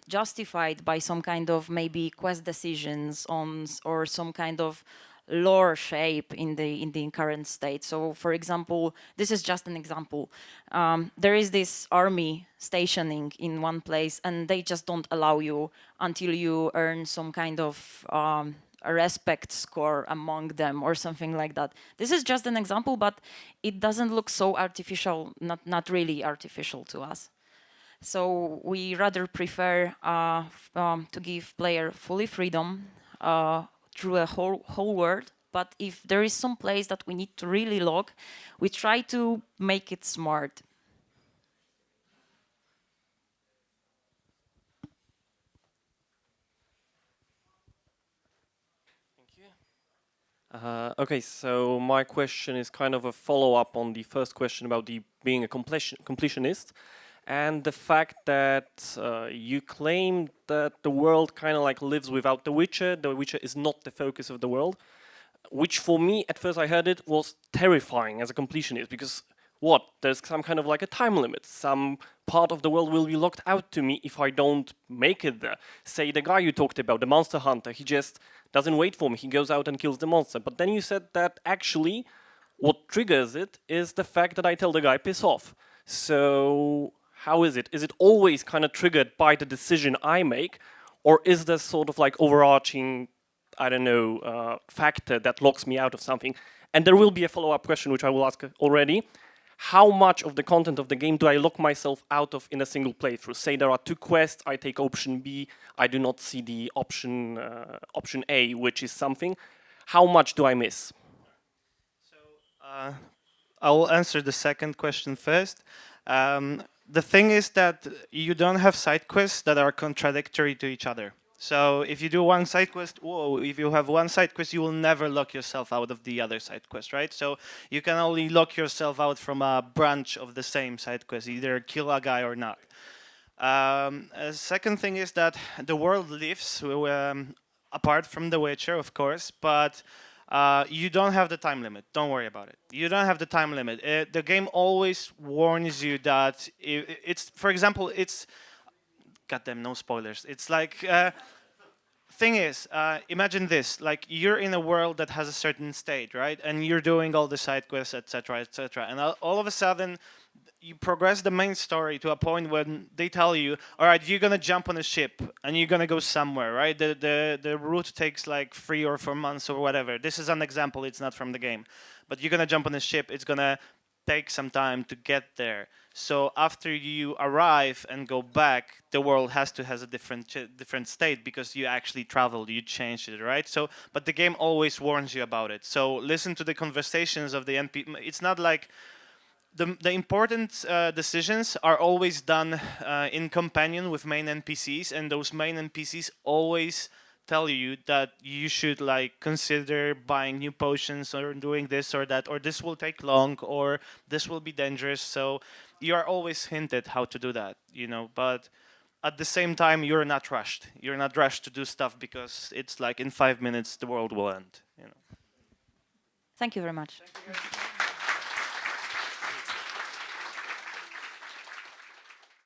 justified by some kind of maybe quest decisions on or some kind of lore shape in the current state. So, for example, this is just an example. There is this army stationing in one place, and they just don't allow you until you earn some kind of a respect score among them or something like that. This is just an example, but it doesn't look so artificial, not really artificial to us. So we rather prefer to give player fully freedom through a whole world. But if there is some place that we need to really log, we try to make it smart. Okay, so my question is kind of a follow-up on the first question about being a completionist, and the fact that you claim that the world kind of like lives without the Witcher. The Witcher is not the focus of the world, which for me, at first I heard it, was terrifying as a completionist, because what? There's some kind of like a time limit. Some part of the world will be locked out to me if I don't make it there. Say the guy you talked about, the monster hunter, he just doesn't wait for me, he goes out and kills the monster. But then you said that actually what triggers it is the fact that I tell the guy piss off. So how is it? Is it always kind of triggered by the decision I make, or is there sort of like overarching, I don't know, factor that locks me out of something? And there will be a follow-up question which I will ask already. How much of the content of the game do I lock myself out of in a single playthrough? Say there are 2 quests, I take option B, I do not see the option A, which is something. How much do I miss? So I will answer the second question first. The thing is that you don't have side quests that are contradictory to each other. So if you do one side quest, if you have one side quest, you will never lock yourself out of the other side quest, right? So you can only lock yourself out from a branch of the same side quest, either kill a guy or not. Second thing is that the world lives apart from the Witcher, of course, but you don't have the time limit. Don't worry about it. You don't have the time limit. The game always warns you that it's, for example, it's, goddamn, no spoilers. It's like, thing is, imagine this, like you're in a world that has a certain state, right? And you're doing all the side quests, etc., etc. And all of a sudden, you progress the main story to a point when they tell you, all right, you're gonna jump on a ship and you're gonna go somewhere, right? The route takes like 3 or 4 months or whatever. This is an example, it's not from the game. But you're gonna jump on a ship, it's gonna take some time to get there. So after you arrive and go back, the world has a different state because you actually traveled, you changed it, right? So, but the game always warns you about it. So listen to the conversations of the NPC. It's not like the important decisions are always done in companion with main NPCs, and those main NPCs always tell you that you should like consider buying new potions or doing this or that, or this will take long, or this will be dangerous. So you are always hinted how to do that, you know, but at the same time you're not rushed. You're not rushed to do stuff because it's like in 5 minutes the world will end, you know. Thank you very much.